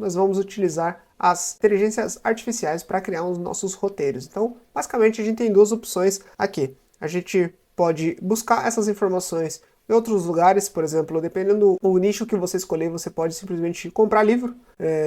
nós vamos utilizar as inteligências artificiais para criar os nossos roteiros. Então, basicamente, a gente tem duas opções aqui. A gente pode buscar essas informações em outros lugares, por exemplo, dependendo do nicho que você escolher, você pode simplesmente comprar livro,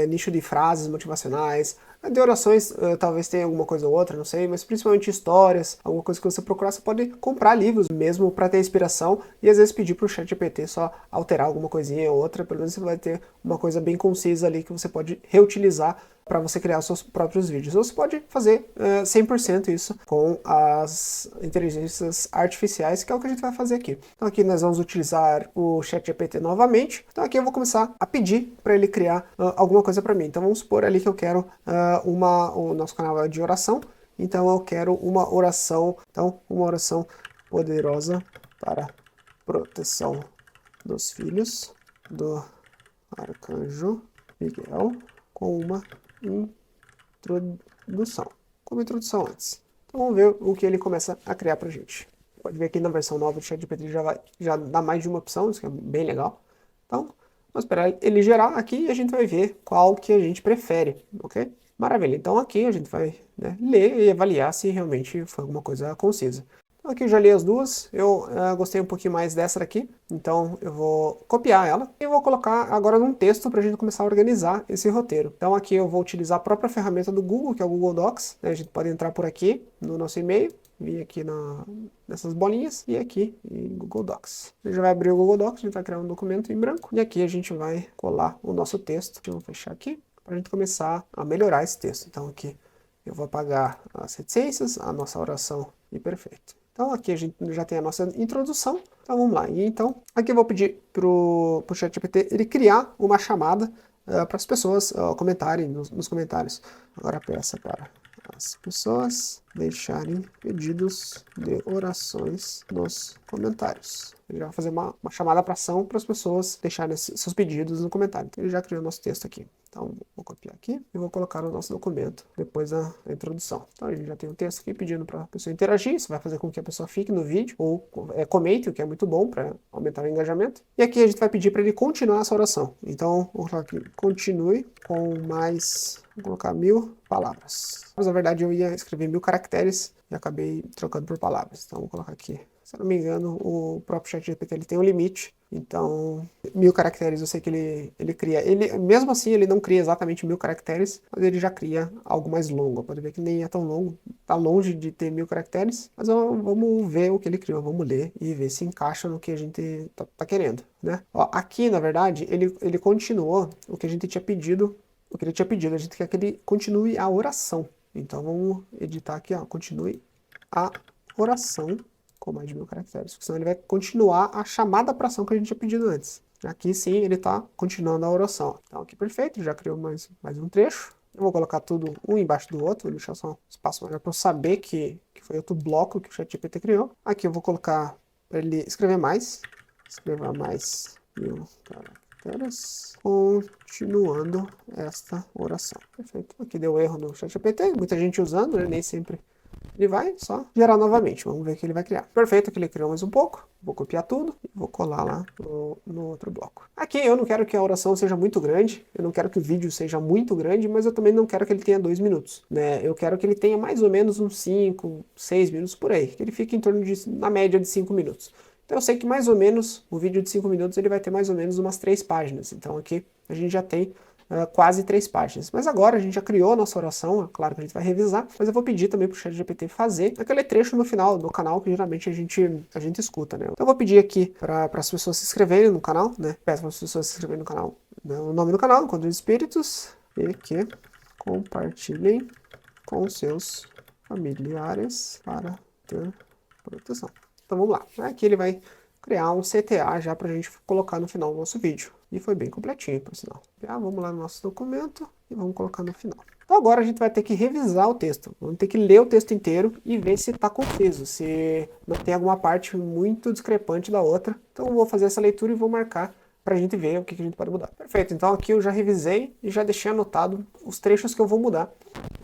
nicho de frases motivacionais, de orações, talvez tenha alguma coisa ou outra, não sei, mas principalmente histórias, alguma coisa que você procurar, você pode comprar livros mesmo para ter inspiração e às vezes pedir para o ChatGPT só alterar alguma coisinha ou outra, pelo menos você vai ter uma coisa bem concisa ali que você pode reutilizar para você criar os seus próprios vídeos. Ou você pode fazer 100% isso com as inteligências artificiais, que é o que a gente vai fazer aqui. Então aqui nós vamos utilizar o ChatGPT novamente. Então aqui eu vou começar a pedir para ele criar alguma coisa para mim. Então vamos supor ali que eu quero o nosso canal é de oração, então eu quero uma oração, poderosa para proteção dos filhos do arcanjo Miguel, com uma introdução. Como introdução antes. Então vamos ver o que ele começa a criar pra gente. Pode ver aqui na versão nova do ChatGPT já dá mais de uma opção, isso que é bem legal. Então, vamos esperar ele gerar aqui e a gente vai ver qual que a gente prefere, ok? Maravilha, então aqui a gente vai ler e avaliar se realmente foi alguma coisa concisa. Então aqui eu já li as duas, eu gostei um pouquinho mais dessa daqui, então eu vou copiar ela e vou colocar agora num texto para a gente começar a organizar esse roteiro. Então aqui eu vou utilizar a própria ferramenta do Google, que é o Google Docs, a gente pode entrar por aqui no nosso e-mail, vir aqui nessas bolinhas e aqui em Google Docs. A gente já vai abrir o Google Docs, a gente vai criar um documento em branco e aqui a gente vai colar o nosso texto. Vamos fechar aqui para a gente começar a melhorar esse texto. Então aqui eu vou apagar as reticências, a nossa oração e perfeito. Então aqui a gente já tem a nossa introdução, então vamos lá. E então aqui eu vou pedir para o ChatGPT ele criar uma chamada para as pessoas comentarem nos comentários. Agora peça para as pessoas deixarem pedidos de orações nos comentários. Ele vai fazer uma chamada para ação para as pessoas deixarem seus pedidos no comentário. Então ele já criou o nosso texto aqui. Então vou copiar aqui e vou colocar no nosso documento depois da introdução. Então a gente já tem um texto aqui pedindo para a pessoa interagir. Isso vai fazer com que a pessoa fique no vídeo ou comente, o que é muito bom para aumentar o engajamento. E aqui a gente vai pedir para ele continuar essa oração. Então vou colocar aqui, continue com mais, vou colocar 1000 palavras. Mas na verdade eu ia escrever 1000 caracteres e acabei trocando por palavras. Então vou colocar aqui. Se eu não me engano, o próprio ChatGPT ele tem um limite, então 1000 caracteres eu sei que ele cria. Mesmo assim, ele não cria exatamente 1000 caracteres, mas ele já cria algo mais longo. Pode ver que nem é tão longo, tá longe de ter 1000 caracteres, mas vamos ver o que ele criou, vamos ler e ver se encaixa no que a gente tá querendo, né? Ó, aqui, na verdade, ele continuou o que a gente tinha pedido, o que ele tinha pedido. A gente quer que ele continue a oração. Então vamos editar aqui, ó, continue a oração com mais de 1000 caracteres, porque senão ele vai continuar a chamada para ação que a gente tinha pedido antes. Aqui sim ele está continuando a oração. Então aqui perfeito, já criou mais um trecho. Eu vou colocar tudo um embaixo do outro, vou deixar só um espaço maior para eu saber que foi outro bloco que o ChatGPT criou. Aqui eu vou colocar para ele escrever mais 1000 caracteres, continuando esta oração. Perfeito. Aqui deu erro no ChatGPT, muita gente usando, né? Nem sempre ele vai só gerar novamente. Vamos ver o que ele vai criar. Perfeito, que ele criou mais um pouco. Vou copiar tudo e vou colar lá no outro bloco. Aqui eu não quero que a oração seja muito grande, eu não quero que o vídeo seja muito grande, mas eu também não quero que ele tenha 2 minutos, né? Eu quero que ele tenha mais ou menos uns 5, 6 minutos por aí, que ele fique em torno de, na média de 5 minutos. Então eu sei que mais ou menos, o vídeo de 5 minutos ele vai ter mais ou menos umas 3 páginas. Então aqui a gente já tem quase 3 páginas. Mas agora a gente já criou a nossa oração, é claro que a gente vai revisar, mas eu vou pedir também para o ChatGPT fazer aquele trecho no final do canal que geralmente a gente escuta, né? Então eu vou pedir aqui para as pessoas se inscreverem no canal, né? Peço para as pessoas se inscreverem no canal, né? O nome do canal, Encontro de Espíritos, e que compartilhem com seus familiares para ter proteção. Então vamos lá. Aqui ele vai criar um CTA já para a gente colocar no final do nosso vídeo. E foi bem completinho, por sinal. Vamos lá no nosso documento e vamos colocar no final. Então agora a gente vai ter que revisar o texto. Vamos ter que ler o texto inteiro e ver se está conciso, se não tem alguma parte muito discrepante da outra. Então eu vou fazer essa leitura e vou marcar para a gente ver o que a gente pode mudar. Perfeito, então aqui eu já revisei e já deixei anotado os trechos que eu vou mudar.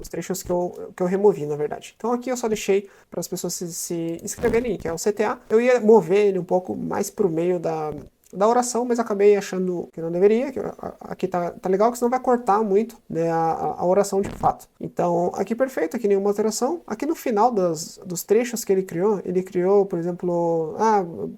Os trechos que eu removi, na verdade. Então aqui eu só deixei para as pessoas se inscreverem, que é o CTA. Eu ia mover ele um pouco mais para o meio da oração, mas acabei achando que não deveria, que aqui tá legal, que senão vai cortar muito, né, a oração de fato. Então, aqui perfeito, aqui nenhuma alteração. Aqui no final dos trechos que ele criou, por exemplo,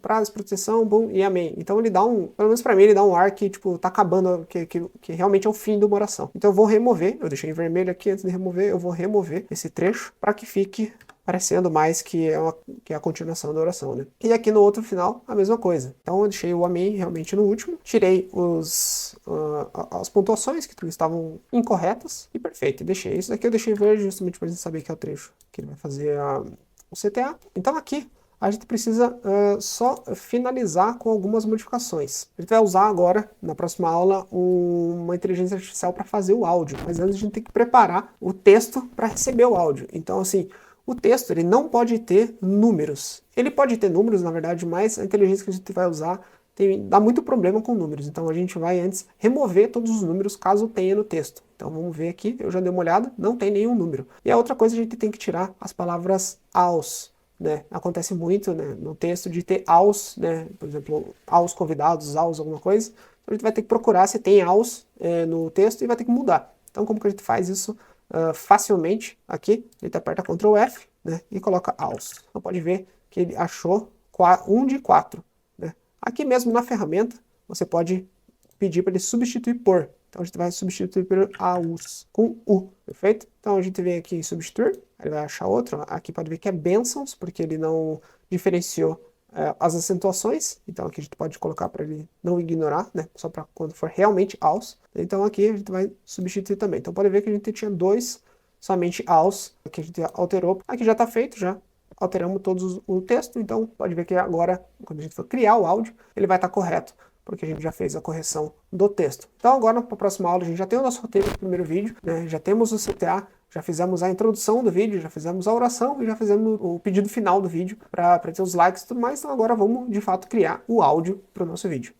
prazo, proteção, bom, e amém. Então ele dá pelo menos pra mim, ele dá um ar que, tipo, tá acabando, que realmente é o fim de uma oração. Então eu vou remover, eu deixei em vermelho aqui antes de remover, eu vou remover esse trecho para que fique parecendo mais que é a continuação da oração, né? E aqui no outro final, a mesma coisa. Então eu deixei o amém realmente no último, tirei as pontuações que estavam incorretas e perfeito, deixei. Isso daqui eu deixei verde justamente para a gente saber que é o trecho que ele vai fazer o CTA. Então aqui a gente precisa só finalizar com algumas modificações. A gente vai usar agora, na próxima aula, uma inteligência artificial para fazer o áudio, mas antes a gente tem que preparar o texto para receber o áudio. Então assim, o texto ele não pode ter números. Ele pode ter números, na verdade, mas a inteligência que a gente vai usar dá muito problema com números. Então a gente vai antes remover todos os números caso tenha no texto. Então vamos ver aqui, eu já dei uma olhada, não tem nenhum número. E a outra coisa, a gente tem que tirar as palavras aos. Né? Acontece muito, né, no texto de ter aos, né, por exemplo, aos convidados, aos alguma coisa. Então a gente vai ter que procurar se tem aos no texto e vai ter que mudar. Então como que a gente faz isso facilmente? Aqui, a gente aperta Ctrl F, né, e coloca aos. Então pode ver que ele achou 1 de 4. Né? Aqui mesmo na ferramenta, você pode pedir para ele substituir por. Então a gente vai substituir por aos, com U, perfeito? Então a gente vem aqui em substituir, ele vai achar outro, aqui pode ver que é bênçãos, porque ele não diferenciou as acentuações, então aqui a gente pode colocar para ele não ignorar, né, só para quando for realmente aos. Então aqui a gente vai substituir também. Então pode ver que a gente tinha dois somente aos, que a gente alterou. Aqui já está feito, já alteramos todos o texto, então pode ver que agora, quando a gente for criar o áudio, ele vai estar correto, porque a gente já fez a correção do texto. Então agora, para a próxima aula, a gente já tem o nosso roteiro do primeiro vídeo, né? Já temos o CTA, já fizemos a introdução do vídeo, já fizemos a oração e já fizemos o pedido final do vídeo para ter os likes e tudo mais. Então agora vamos, de fato, criar o áudio para o nosso vídeo.